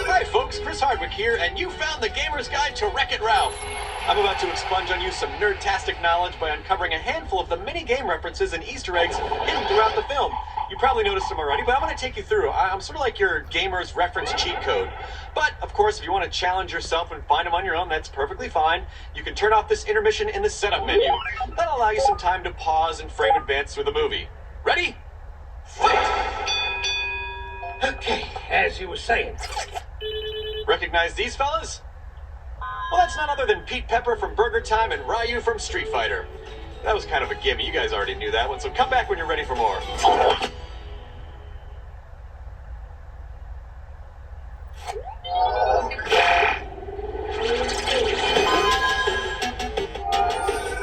Hi folks, Chris Hardwick here, and you found the Gamer's Guide to Wreck-It Ralph. I'm about to expunge on you some nerd-tastic knowledge by uncovering a handful of the mini game references and Easter eggs hidden throughout the film. You probably noticed them already, but I'm going to take you through. I'm sort of like your gamer's reference cheat code. But, of course, if you want to challenge yourself and find them on your own, that's perfectly fine. You can turn off this intermission in the setup menu. That'll allow you some time to pause and frame advance through the movie. Ready? Fight! Okay, as you were saying. Recognize these fellas? Well, that's none other than Pete Pepper from Burger Time and Ryu from Street Fighter. That was kind of a gimme. You guys already knew that one, so come back when you're ready for more.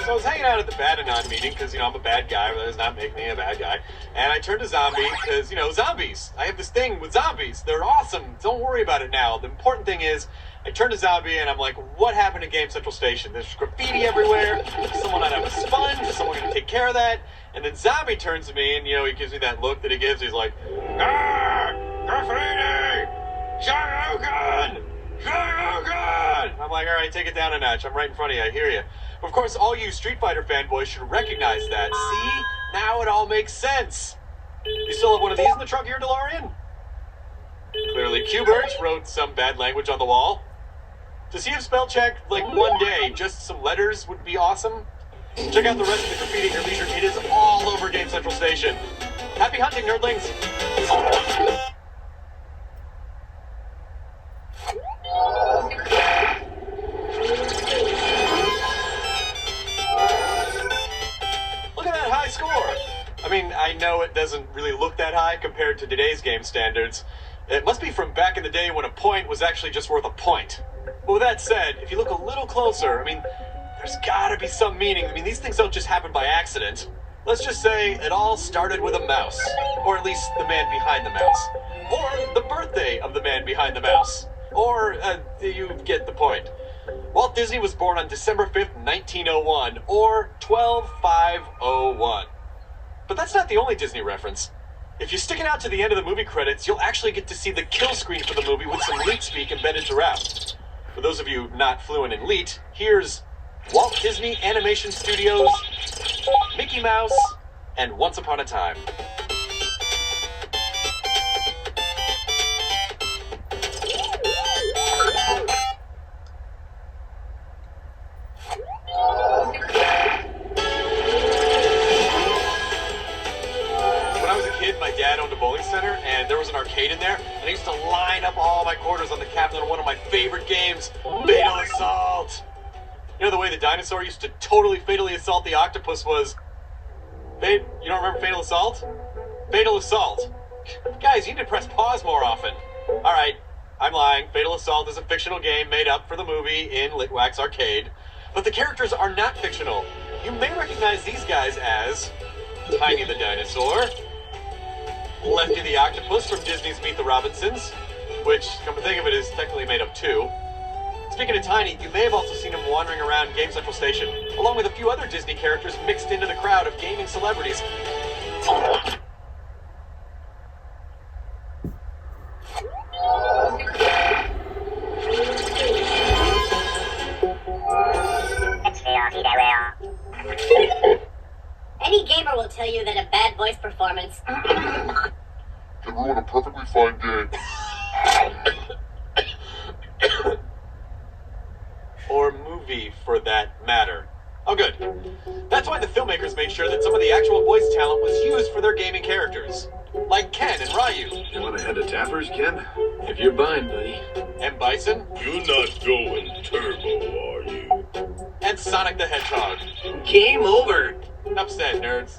So I was hanging out at the Badanon meeting because, I'm a bad guy, but that does not make me a bad guy. And I turned to zombie because, zombies. I have this thing with zombies. They're awesome. Don't worry about it now. The important thing is, I turned to zombie and I'm like, what happened to Game Central Station? There's graffiti everywhere. Is someone not have a sponge? Is someone going to take care of that? And then zombie turns to me and, he gives me that look that he gives. He's like, graffiti! Shoryuken! Shoryuken! I'm like, all right, take it down a notch. I'm right in front of you. I hear you. Of course, all you Street Fighter fanboys should recognize that. See? Now it all makes sense. You still have one of these in the trunk of your DeLorean? Clearly, Q-Burt wrote some bad language on the wall. To see if spell check, one day, just some letters would be awesome. Check out the rest of the graffiti at your leisure. It is all over Game Central Station. Happy hunting, nerdlings! Look at that high score! I know it doesn't really look that high compared to today's game standards. It must be from back in the day when a point was actually just worth a point. But with that said, if you look a little closer, there's gotta be some meaning. These things don't just happen by accident. Let's just say it all started with a mouse. Or at least the man behind the mouse. Or the birthday of the man behind the mouse. Or, you get the point. Walt Disney was born on December 5th, 1901, or 12/5/01. But that's not the only Disney reference. If you stick it out to the end of the movie credits, you'll actually get to see the kill screen for the movie with some leet speak embedded throughout. For those of you not fluent in leet, here's Walt Disney Animation Studios, Mickey Mouse, and Once Upon a Time. My dad owned a bowling center, and there was an arcade in there, and I used to line up all my quarters on the cabinet of one of my favorite games, Fatal Assault. You know the way the dinosaur used to totally fatally assault the octopus was... You don't remember Fatal Assault? Fatal Assault. Guys, you need to press pause more often. Alright, I'm lying. Fatal Assault is a fictional game made up for the movie in Litwack's arcade. But the characters are not fictional. You may recognize these guys as... Tiny the Dinosaur, Lefty the Octopus from Disney's Meet the Robinsons, which, come to think of it, is technically made up too. Speaking of Tiny, you may have also seen him wandering around Game Central Station, along with a few other Disney characters mixed into the crowd of gaming celebrities. Any gamer will tell you that a bad voice performance can ruin a perfectly fine game. Or movie, for that matter. Oh, good. That's why the filmmakers made sure that some of the actual voice talent was used for their gaming characters. Like Ken and Ryu. You want to head to Tappers, Ken? If you're buying, buddy. And Bison. You're not going turbo, are you? And Sonic the Hedgehog. Game over. Enough said, nerds.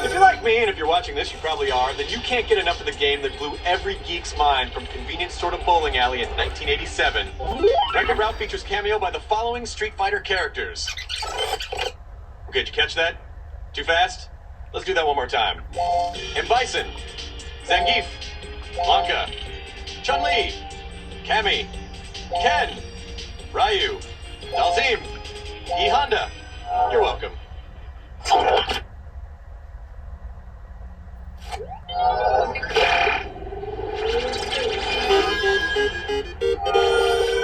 If you're like me, and if you're watching this, you probably are, then you can't get enough of the game that blew every geek's mind from convenience store to bowling alley in 1987. Wreck-It Ralph features cameo by the following Street Fighter characters. Okay, did you catch that? Too fast? Let's do that one more time. M. Bison, Zangief, Blanca, Chun-Li, Kami, Ken, Ryu, Dalzim, E Honda. You're welcome. The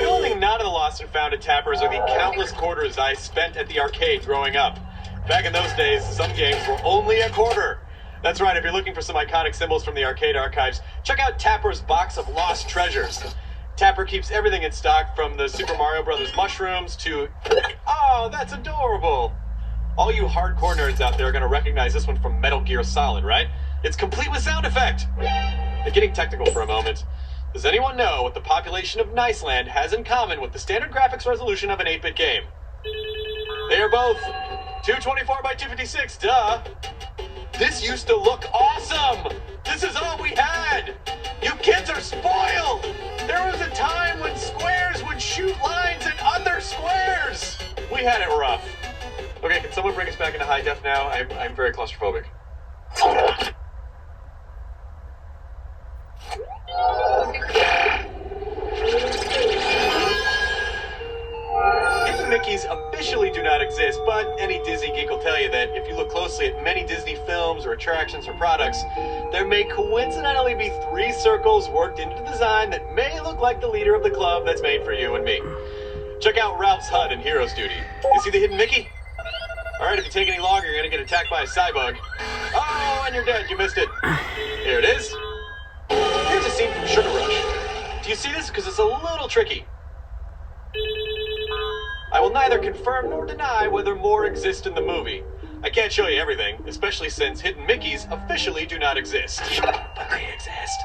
only thing not in the Lost and Found at Tappers are the countless quarters I spent at the arcade growing up. Back in those days, some games were only a quarter. That's right, if you're looking for some iconic symbols from the arcade archives, check out Tapper's box of lost treasures. Tapper keeps everything in stock, from the Super Mario Brothers mushrooms to... Oh, that's adorable! All you hardcore nerds out there are going to recognize this one from Metal Gear Solid, right? It's complete with sound effect! And getting technical for a moment, does anyone know what the population of Niceland has in common with the standard graphics resolution of an 8-bit game? They are both 224 by 256, duh! This used to look awesome! This is all we had! You kids are spoiled! There was a time when squares would shoot lines at other squares! We had it rough. Okay, can someone bring us back into high def now? I'm very claustrophobic. Hidden Mickeys officially do not exist, but any Disney geek will tell you that if you look closely at many Disney films or attractions or products, there may coincidentally be 3 circles worked into the design that may look like the leader of the club that's made for you and me. Check out Ralph's HUD in Hero's Duty. You see the hidden Mickey? Alright, if you take any longer, you're gonna get attacked by a cybug. Oh, and you're dead. You missed it. Here it is. Here's a scene from Sugar Rush. Do you see this? Because it's a little tricky. I will neither confirm nor deny whether more exist in the movie. I can't show you everything, especially since Hidden Mickeys officially do not exist. But they exist.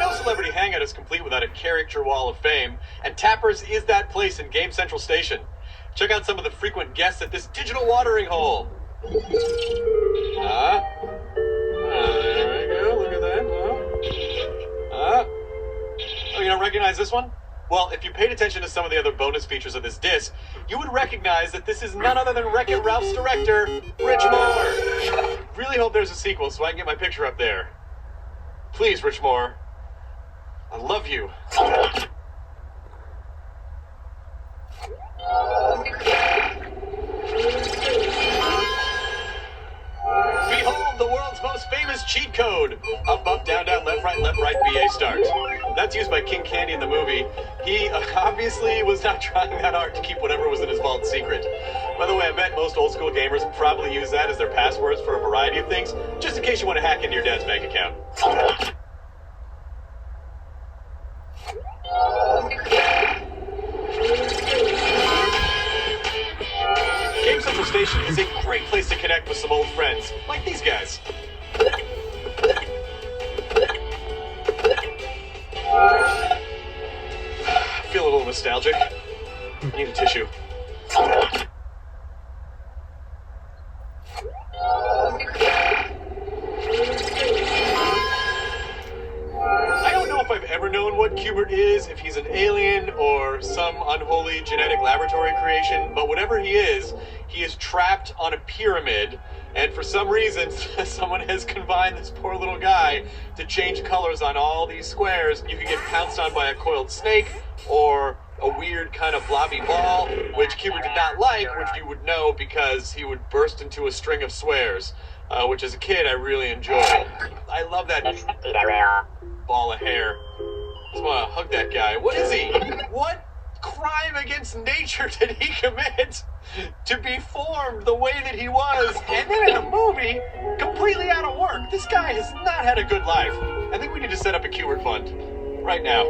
No celebrity hangout is complete without a character wall of fame, and Tappers is that place in Game Central Station. Check out some of the frequent guests at this digital watering hole. There we go, look at that. Oh, you don't recognize this one? Well, if you paid attention to some of the other bonus features of this disc, you would recognize that this is none other than Wreck-It Ralph's director, Rich Moore. Really hope there's a sequel so I can get my picture up there. Please, Rich Moore. I love you. Behold the world's most famous cheat code. Up, up, down, down, left, right, BA start. That's used by King Candy in the movie. He obviously was not trying that hard to keep whatever was in his vault secret. By the way, I bet most old school gamers probably use that as their passwords for a variety of things, just in case you want to hack into your dad's bank account. Game Central Station is a great place to connect with some old friends, like these guys. I feel a little nostalgic. I need a tissue. I don't know if I've ever known what Q-Burt is, if he's an alien or some unholy genetic laboratory creation, but whatever he is trapped on a pyramid, and for some reason, someone has combined this poor little guy to change colors on all these squares. You could get pounced on by a coiled snake, or a weird kind of blobby ball, which Q-Burt did not like, which you would know because he would burst into a string of swears, which as a kid I really enjoyed. I love that ball of hair. I just want to hug that guy. What is he? What crime against nature did he commit to be formed the way that he was, and then in a movie, completely out of work? This guy has not had a good life. I think we need to set up a Q-Burt fund right now.